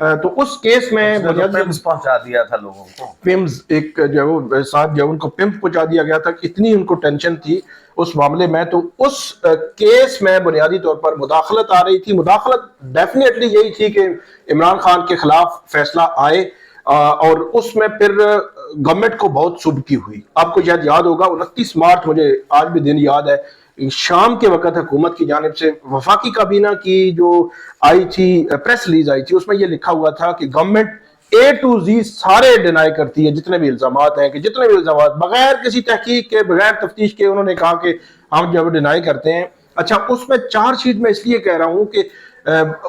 تو اس کیس میں پیمز پہنچا دیا تھا لوگوں کو، پمز ایک جو وہ ساتھ جو ان کو پمپ پہنچا دیا گیا تھا، اتنی ان کو ٹینشن تھی اس معاملے میں. تو اس کیس میں بنیادی طور پر مداخلت آ رہی تھی. مداخلت ڈیفینیٹلی یہی تھی کہ عمران خان کے خلاف فیصلہ آئے، اور اس میں پھر گورنمنٹ کو بہت سبکی ہوئی. آپ کو شاید یاد ہوگا 29 مارچ، مجھے آج بھی دن یاد ہے، شام کے وقت حکومت کی جانب سے وفاقی کابینہ کی جو آئی تھی پریس ریلیز آئی تھی، اس میں یہ لکھا ہوا تھا کہ گورنمنٹ اے ٹو زی سارے ڈینائی کرتی ہے، جتنے بھی الزامات ہیں، کہ جتنے بھی الزامات بغیر کسی تحقیق کے، بغیر تفتیش کے انہوں نے کہا کہ ہم جب ڈینائی کرتے ہیں. اچھا، اس میں چارج شیٹ میں اس لیے کہہ رہا ہوں کہ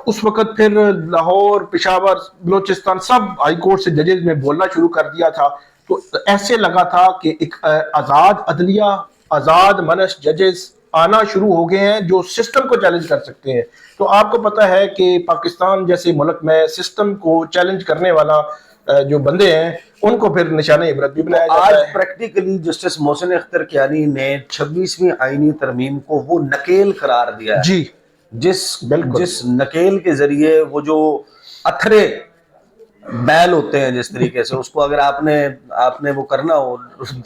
اس وقت پھر لاہور، پشاور، بلوچستان سب ہائی کورٹ سے ججز نے بولنا شروع کر دیا تھا. تو ایسے لگا تھا کہ ایک آزاد عدلیہ، آزاد منش ججز آنا شروع ہو گئے ہیں جو سسٹم کو چیلنج کر سکتے ہیں. تو آپ کو پتہ ہے کہ پاکستان جیسے ملک میں سسٹم کو چیلنج کرنے والا جو بندے ہیں ان کو پھر نشانہ عبرت بھی بنایا جاتا ہے. آج پریکٹیکلی جسٹس محسن اختر کیانی نے 26ویں آئینی ترمیم کو وہ نکیل قرار دیا ہے، جی جس نکیل کے ذریعے وہ جو اتھرے بیل ہوتے ہیں جس طریقے سے، اس کو اگر آپ نے وہ کرنا ہو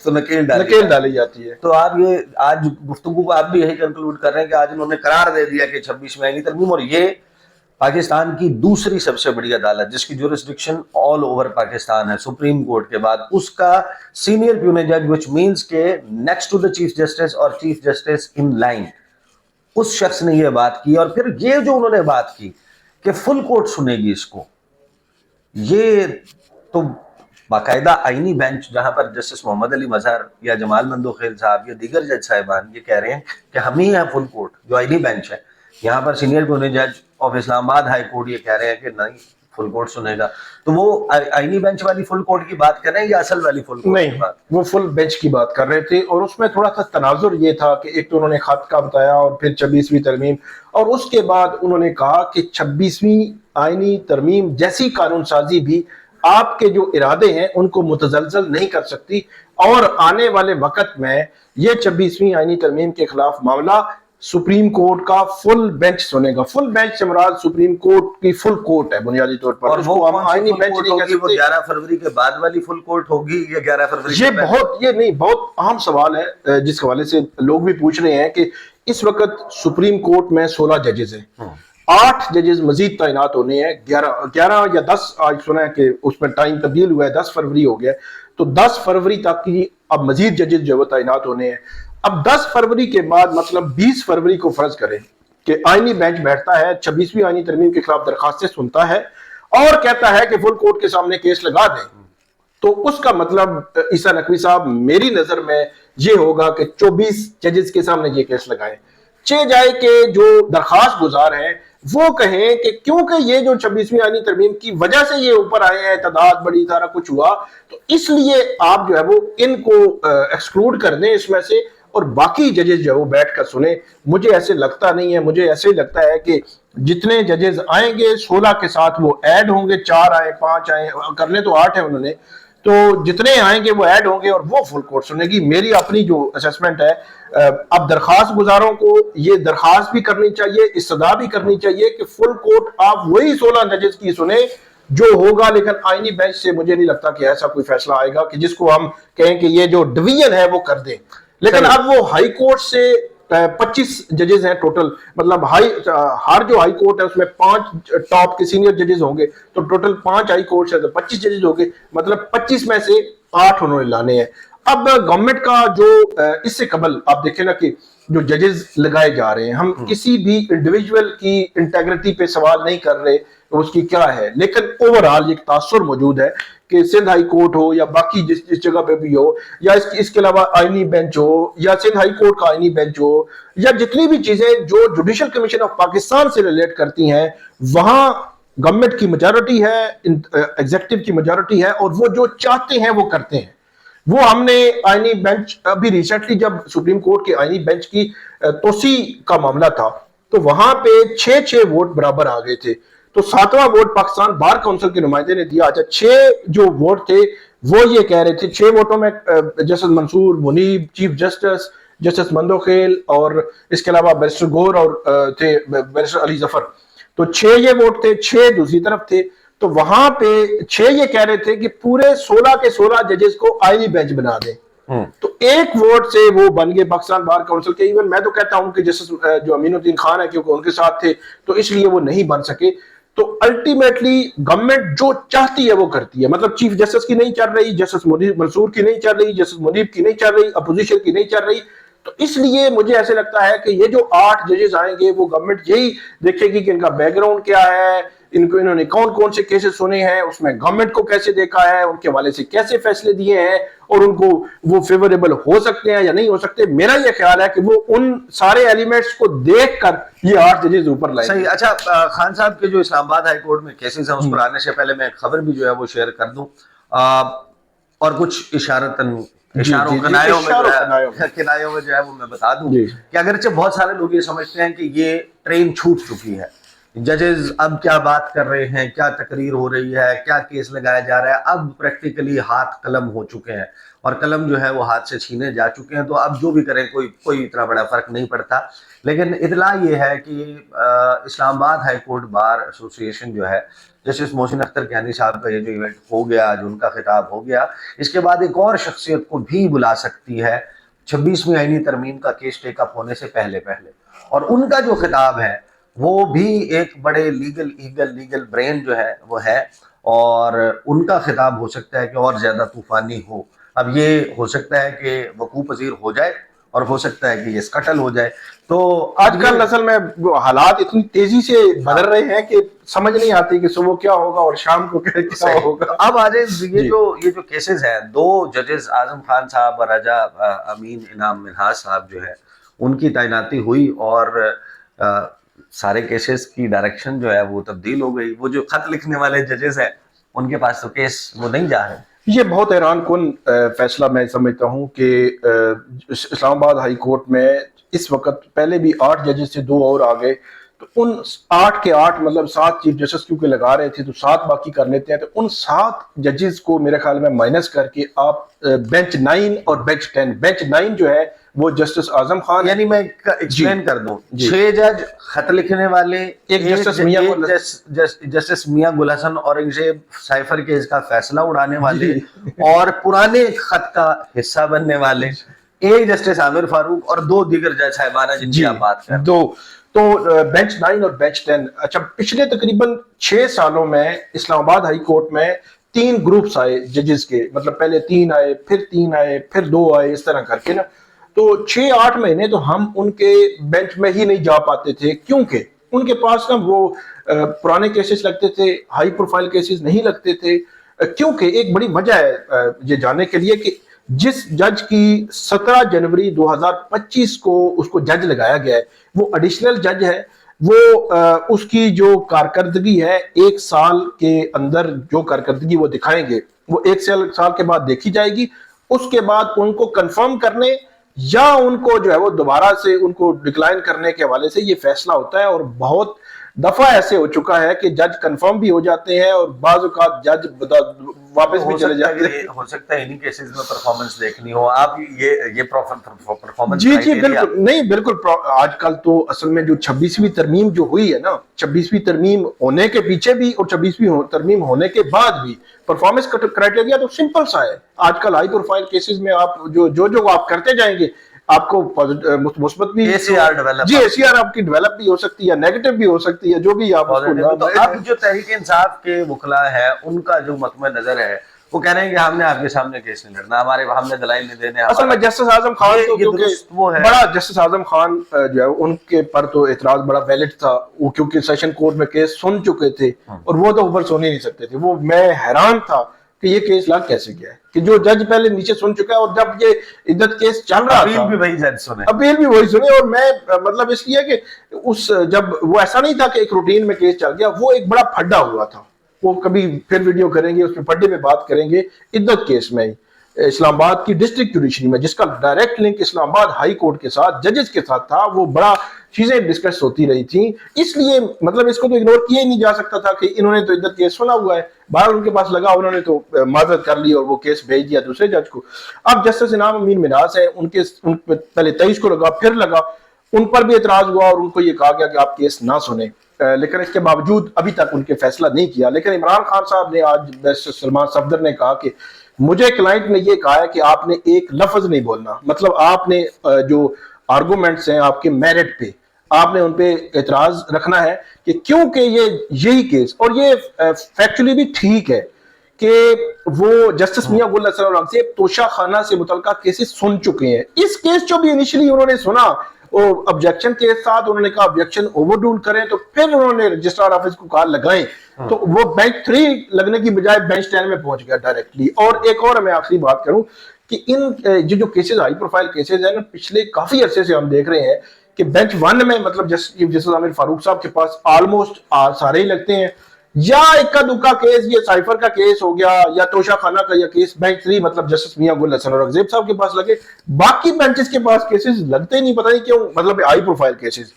تو نکیل ڈالی جاتی ہے. تو آپ یہ آج گفتگو کو آپ بھی یہی کنکلوڈ کر رہے ہیں کہ آج انہوں نے قرار دے دیا کہ 26ویں آئینی ترمیم، اور یہ پاکستان کی دوسری سب سے بڑی عدالت جس کی جورسڈکشن آل اوور پاکستان ہے، سپریم کورٹ کے بعد، اس کا سینئر پیونی جج، وچ مینس کہ next to the chief justice اور چیف جسٹس ان لائن، اس شخص نے یہ بات کی. اور پھر یہ جو انہوں نے بات کی کہ فل کورٹ سنے گی اس کو، یہ تو باقاعدہ آئینی بینچ جہاں پر جسٹس محمد علی مظہر یا جمال مندوخیل صاحب یا دیگر جج صاحبان یہ کہہ رہے ہیں کہ ہم ہی ہیں فل کورٹ جو آئینی بینچ ہے. یہاں پر سینئر پیونی جج آف اسلام آباد ہائی کورٹ یہ کہہ رہے ہیں کہ نہیں فل کورٹ سنے گا. تو وہ آئینی بینچ والی فل کورٹ کی بات کر رہے ہیں یا اصل والی فل کورٹ کی بات؟ وہ فل بینچ کی بات کر رہے تھے. اور اس میں تھوڑا سا تناظر یہ تھا کہ ایک تو انہوں نے خط کا بتایا اور پھر 26ویں ترمیم، اور اس کے بعد انہوں نے کہا کہ 26ویں آئینی ترمیم جیسی قانون سازی بھی آپ کے جو ارادے ہیں ان کو متزلزل نہیں کر سکتی، اور آنے والے وقت میں یہ 26ویں آئینی ترمیم کے خلاف معاملہ سپریم کورٹ کا فل بینچ سنے گا. فل بینچ سے مراد سپریم کورٹ کی فل کورٹ ہے بنیادی طور پر. اور وہ ہم آئینی بینچ نہیں کہہ سکتے. 11 فروری کے بعد والی فل کورٹ ہوگی یا 11 فروری؟ یہ بہت اہم سوال ہے جس حوالے سے لوگ بھی پوچھ رہے ہیں کہ اس وقت سپریم کورٹ میں 16 ججز ہیں، 8 ججز مزید تعینات ہونے ہیں، 11 یا 10 آج سنا ہے کہ اس میں ٹائم تبدیل ہوا ہے، 10 فروری ہو گیا. تو 10 فروری تک کی اب مزید ججز جو وہ تعینات ہونے ہیں. اب 10 فروری کے بعد مطلب 20 فروری کو فرض کریں کہ آئینی بینچ بیٹھتا ہے، 26ویں آئینی ترمیم کے خلاف درخواستیں سنتا ہے اور کہتا ہے کہ فل کورٹ کے سامنے کیس لگا دیں. تو اس کا مطلب عیسیٰ نقوی صاحب میری نظر میں یہ ہوگا کہ 24 ججز کے سامنے یہ کیس لگائیں. جائے کہ جو درخواست گزار ہیں وہ کہیں کہ کیونکہ یہ جو 26ویں آئینی ترمیم کی وجہ سے یہ اوپر آئے ہیں، تعداد بڑی، سارا کچھ ہوا، تو اس لیے آپ جو ہے وہ ان کو ایکسکلوڈ کر دیں اس میں سے، اور باقی ججز جو ہے وہ بیٹھ کر سنیں. مجھے ایسے لگتا نہیں ہے، مجھے ایسے لگتا ہے کہ جتنے ججز آئیں گے 16 کے ساتھ وہ ایڈ ہوں گے، 4 آئیں 5 آئیں، کرنے تو 8 ہیں انہوں نے، تو جتنے آئیں گے وہ ایڈ ہوں گے اور وہ فل کورٹ سنے گی. میری اپنی جو اسیسمنٹ ہے، اب درخواست گزاروں کو یہ درخواست بھی کرنی چاہیے، استدعا بھی کرنی چاہیے کہ فل کورٹ آپ وہی 16 ججز کی سنیں جو ہوگا. لیکن آئینی بینچ سے مجھے نہیں لگتا کہ ایسا کوئی فیصلہ آئے گا کہ جس کو ہم کہیں کہ یہ جو ڈویژن ہے وہ کر دیں. لیکن اب وہ ہائی کورٹ سے 25 ججز ہیں ٹوٹل، مطلب ہر جو ہائی کورٹ ہے اس میں 5 ٹاپ کے سینئر ججز ہوں گے، تو ٹوٹل 5 ہائی کورٹ ہے تو 25 ججز ہوں گے، مطلب 25 میں سے 8 انہوں نے لانے ہیں. اب گورنمنٹ کا جو اس سے قبل آپ دیکھیں نا کہ جو ججز لگائے جا رہے ہیں، ہم کسی بھی انڈیویجول کی انٹیگریٹی پہ سوال نہیں کر رہے کہ اس کی کیا ہے، لیکن اوورآل ایک تاثر موجود ہے کہ سندھ ہائی کورٹ ہو یا باقی جس جگہ پہ بھی ہو، یا اس کے علاوہ آئینی بینچ ہو یا سندھ ہائی کورٹ کا آئینی بینچ ہو، یا جتنی بھی چیزیں جو جوڈیشل کمیشن آف پاکستان سے ریلیٹ کرتی ہیں، وہاں گورنمنٹ کی میجارٹی ہے، ایگزیکٹو کی میجارٹی ہے، اور وہ جو چاہتے ہیں وہ کرتے ہیں. وہ ہم نے آئینی بینچ ابھی ریسنٹلی جب سپریم کورٹ کے آئینی بینچ کی توسیع کا معاملہ تھا تو وہاں پہ 6 ووٹ برابر آ گئے تھے. تو 7واں ووٹ پاکستان بار کونسل کے نمائندے نے دیا. اچھا 6 جو ووٹ تھے وہ یہ کہہ رہے تھے، 6 ووٹوں میں جسٹس منصور منیب، چیف جسٹس جسٹس مندوخیل، اور اس کے علاوہ بیرسٹر گور اور تھے بیرسٹر علی ظفر. تو 6 یہ ووٹ تھے، 6 دوسری طرف تھے. تو وہاں پہ 6 یہ کہہ رہے تھے کہ پورے 16 کے 16 ججز کو آئینی بینچ بنا دیں. تو ایک ووٹ سے وہ بن گئے پاکستان بار کونسل کے. ایون میں تو کہتا ہوں کہ جسٹس جو امین الدین خان ہے کیونکہ ان کے ساتھ تھے تو اس لیے وہ نہیں بن سکے. تو الٹیمیٹلی گورنمنٹ جو چاہتی ہے وہ کرتی ہے. مطلب چیف جسٹس کی نہیں چل رہی, جسٹس منصور کی نہیں چل رہی, جسٹس منیب کی نہیں چل رہی, اپوزیشن کی نہیں چل رہی. تو اس لیے مجھے ایسے لگتا ہے کہ یہ جو 8 ججز آئیں گے وہ گورنمنٹ یہی دیکھے گی کہ ان کا بیک گراؤنڈ کیا ہے, انہوں نے کون سے کیسز سنے ہیں, اس میں گورنمنٹ کو کیسے دیکھا ہے, ان کے حوالے سے کیسے فیصلے دیے ہیں, اور ان کو وہ فیوریبل ہو سکتے ہیں یا نہیں ہو سکتے. میرا یہ خیال ہے کہ وہ ان سارے ایلیمنٹس کو دیکھ کر یہ 8 ججز اوپر لائیں. صحیح. اچھا خان صاحب کے جو اسلام آباد ہائی کورٹ میں کیسز ہیں اس پر آنے سے پہلے میں ایک خبر بھی جو ہے وہ شیئر کر دوں, اور کچھ اشاروں کنایوں میں جو ہے وہ میں بتا دوں کہ اگرچہ بہت سارے لوگ یہ سمجھتے ہیں کہ یہ ٹرین چھوٹ چکی ہے, ججز اب کیا بات کر رہے ہیں, کیا تقریر ہو رہی ہے, کیا کیس لگایا جا رہا ہے, اب پریکٹیکلی ہاتھ قلم ہو چکے ہیں اور قلم جو ہے وہ ہاتھ سے چھینے جا چکے ہیں, تو اب جو بھی کریں کوئی اتنا بڑا فرق نہیں پڑتا. لیکن اطلاع یہ ہے کہ اسلام آباد ہائی کورٹ بار ایسوسی ایشن جو ہے, جسٹس محسن اختر کیانی صاحب کا یہ جو ایونٹ ہو گیا, جو ان کا خطاب ہو گیا, اس کے بعد ایک اور شخصیت کو بھی بلا سکتی ہے 26ویں آئینی ترمیم کا کیس ٹیک اپ ہونے سے پہلے, اور ان کا جو خطاب ہے وہ بھی ایک بڑے لیگل برین جو ہے وہ ہے, اور ان کا خطاب ہو سکتا ہے کہ اور زیادہ طوفانی ہو. اب یہ ہو سکتا ہے کہ وقوع پذیر ہو جائے اور ہو سکتا ہے کہ یہ سکٹل ہو جائے. تو آج کل اصل میں حالات اتنی تیزی سے بدل رہے ہیں کہ سمجھ نہیں آتی کہ صبح کیا ہوگا اور شام کو کیا ہوگا. اب آج یہ جو کیسز ہیں, 2 ججز اعظم خان صاحب اور راجہ امین انعام منہاج صاحب جو ہے ان کی تعیناتی ہوئی, اور سارے کیسز کی ڈائریکشن جو ہے وہ تبدیل ہو گئی. وہ جو خط لکھنے والے ججز ہیں ان کے پاس تو کیس وہ نہیں جا رہے. یہ بہت حیران کن فیصلہ میں سمجھتا ہوں کہ اسلام آباد ہائی کورٹ میں اس وقت پہلے بھی 8 ججز سے 2 اور آ گئے, تو ان 8 کے 8 مطلب 7 چیف جسٹس کیونکہ لگا رہے تھے تو 7 باقی کر لیتے ہیں, تو ان 7 ججز کو میرے خیال میں مائنس کر کے آپ بینچ 9 اور بینچ 10, بینچ 9 جو ہے وہ جسٹس اعظم خان, یعنی میں ایکسپلین کر دوں, 6 جج خط لکھنے والے, ایک جسٹس میاں گل حسن اورنگزیب سائفر کیس کا فیصلہ اڑانے والے اور پرانے خط کا حصہ بننے والے, ایک جسٹس عامر فاروق, اور 2 دیگر جج صاحبان جن کی آپ بات کریں. تو بینچ 9 اور بینچ 10. اچھا, پچھلے تقریباً 6 سالوں میں اسلام آباد ہائی کورٹ میں 3 گروپس آئے ججز کے, مطلب پہلے 3 آئے, پھر 3 آئے, پھر 2 آئے, اس طرح کر کے نا. تو 6-8 مہینے تو ہم ان کے بینچ میں ہی نہیں جا پاتے تھے, کیونکہ ان کے پاس نا وہ پرانے کیسز لگتے تھے, ہائی پروفائل کیسز نہیں لگتے تھے. کیونکہ ایک بڑی وجہ ہے یہ جاننے کے لیے کہ جس جج کی 17 جنوری 2025 کو اس کو جج لگایا گیا ہے وہ ایڈیشنل جج ہے, وہ اس کی جو کارکردگی ہے 1 سال کے اندر جو کارکردگی وہ دکھائیں گے وہ 1 سال کے بعد دیکھی جائے گی. اس کے بعد ان کو کنفرم کرنے یا ان کو جو ہے وہ دوبارہ سے ان کو ڈکلائن کرنے کے حوالے سے یہ فیصلہ ہوتا ہے. اور بہت دفعہ ایسے ہو چکا ہے کہ جج کنفرم بھی ہو جاتے ہیں اور بعض اوقات جج واپس بھی چلے جاتے ہیں. ہو سکتا ہے انہی کیسز میں پرفارمنس دیکھنی ہو آپ, یہ پرفارمنس. جی بالکل نہیں, بالکل. آج کل تو اصل میں جو 26ویں ترمیم جو ہوئی ہے نا, 26ویں ترمیم ہونے کے پیچھے بھی اور 26ویں ترمیم ہونے کے بعد بھی پرفارمنس کرائٹیریا تو سمپل سا ہے. آج کل ہائی پروفائل کیسز میں آپ جو آپ کرتے جائیں گے آپ کو مثبت بھی جی ACR آپ کی ڈیولپ بھی ہو سکتی ہے یا نیگیٹو بھی ہو سکتی ہے, جو بھی آپ. تو اب جو تحریک انصاف کے وکلاء ہے ان کا جو مطمع نظر ہے وہ کہہ رہے ہیں کہ ہم نے آپ کے سامنے کیس نہیں لڑنا, ہم نے دلائل نہیں دینے. اصل میں جسٹس اعظم خان تو کیونکہ بڑا جسٹس اعظم خان جو ہے ان کے پر تو اعتراض بڑا ویلڈ تھا, وہ کیونکہ سیشن کورٹ میں کیس سن چکے تھے اور وہ تو اوپر سن ہی نہیں سکتے تھے. وہ میں حیران تھا کہ یہ کیس لگ کیسے گیا ہے کہ جو جج پہلے نیچے سن چکا ہے, اور جب یہ عدت کیس چل رہا تھا اپیل بھی وہی جج سنے, اپیل بھی وہی سنے. اور میں مطلب اس لیے کہ اس جب وہ ایسا نہیں تھا کہ ایک روٹین میں کیس چل گیا, وہ ایک بڑا پھڈا ہوا تھا. وہ کبھی پھر ویڈیو کریں گے اس میں پھڈے میں بات کریں گے. عدت کیس میں اسلام آباد کی ڈسٹرکٹ جوڈیشری میں جس کا ڈائریکٹ لنک اسلام آباد ہائی کورٹ کے ساتھ ججز کے ساتھ تھا, وہ بڑا چیزیں ڈسکس ہوتی رہی تھیں. اس لیے مطلب اس کو تو اگنور کیا ہی نہیں جا سکتا تھا کہ انہوں نے تو عدت کیس سنا ہوا ہے, باہر ان کے پاس لگا, انہوں نے تو معذرت کر لی اور وہ کیس بھیج دیا دوسرے جج کو. اب جسٹس انعام امین منہاج ہے, ان پہ پہلے 23 کو لگا, پھر لگا. ان پر بھی اعتراض ہوا اور ان کو یہ کہا گیا کہ آپ کیس نہ سنیں، لیکن اس کے باوجود ابھی تک ان کے فیصلہ نہیں کیا. لیکن عمران خان صاحب نے آج سلمان صفدر نے کہا کہ مجھے کلائنٹ نے یہ کہا ہے کہ آپ نے ایک لفظ نہیں بولنا، مطلب آپ نے جو آرگومنٹس ہیں آپ کے میرٹ پہ آپ نے ان پہ اعتراض رکھنا ہے کہ کیونکہ یہی کیس، اور یہ فیکچولی بھی ٹھیک ہے کہ وہ جسٹس میاں گل حسن اورنگزیب توشہ خانہ سے متعلقہ کیسز سن چکے ہیں. اس کیس جو بھی انیشلی انہوں نے سنا آبجیکشن کے ساتھ انہوں نے کہا آبجیکشن اوور رول کریں، تو پھر انہوں نے رجسٹرار آفس کو کال لگائیں تو وہ بینچ 3 لگنے کی بجائے بینچ 10 میں پہنچ گیا ڈائریکٹلی. اور ایک اور میں آخری بات کروں کہ ان جو کیسز ہائی پروفائل کیسز ہیں نا، پچھلے کافی عرصے سے ہم دیکھ رہے ہیں کہ بینچ 1 میں مطلب جسٹس عامر فاروق صاحب کے پاس آلموسٹ سارے ہی لگتے ہیں، یا اکا دکا کیس یہ سائفر کا کیس ہو گیا یا توشہ خانہ کا یا کیس بینچ 3 مطلب جسٹس میاں گل حسن اورنگزیب صاحب کے پاس لگے. باقی بینچز کے پاس کیسز لگتے نہیں، پتہ نہیں کیوں، مطلب ہائی پروفائل کیسز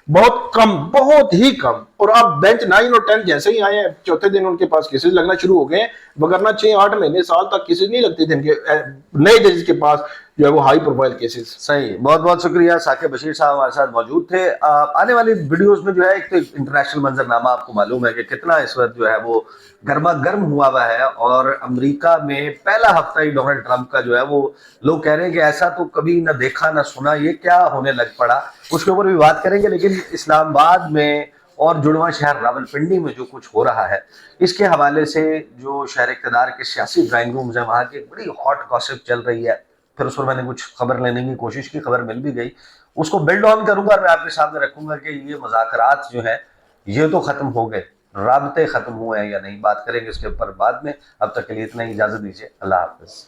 بہت کم، بہت ہی کم. اور اب بینچ 9 اور 10 جیسے ہی آئے ہیں چوتھے دن ان کے پاس کیسز لگنا شروع ہو گئے ہیں، وگرنہ 6-8 مہینے سال تک کیسز نہیں لگتے تھے ان کے نئے ججز کے پاس جو ہے وہ ہائی پروفائل کیسز. صحیح، بہت بہت شکریہ. ثاقب بشیر صاحب ہمارے ساتھ موجود تھے. آنے والی ویڈیوز میں جو ہے ایک تو انٹرنیشنل منظرنامہ آپ کو معلوم ہے کہ کتنا اس وقت جو ہے وہ گرما گرم ہوا ہے، اور امریکہ میں پہلا ہفتہ ہی ڈونلڈ ٹرمپ کا جو ہے وہ لوگ کہہ رہے ہیں کہ ایسا تو کبھی نہ دیکھا نہ سنا، یہ کیا ہونے لگ پڑا. اس کے اوپر بھی بات کریں گے. لیکن اسلام آباد میں اور جڑواں شہر راولپنڈی میں جو کچھ ہو رہا ہے اس کے حوالے سے جو شہر اقتدار کے سیاسی ڈرائنگ رومز ہیں وہاں کی بڑی ہاٹ گاسپ چل رہی ہے. پھر اس پر میں نے کچھ خبر لینے کی کوشش کی، خبر مل بھی گئی، اس کو بلڈ آن کروں گا اور میں آپ کے سامنے رکھوں گا کہ یہ مذاکرات جو ہیں یہ تو ختم ہو گئے، رابطے ختم ہوئے ہیں یا نہیں، بات کریں گے اس کے اوپر بعد میں. اب تک کے لیے اتنا ہی، اجازت دیجیے، اللہ حافظ.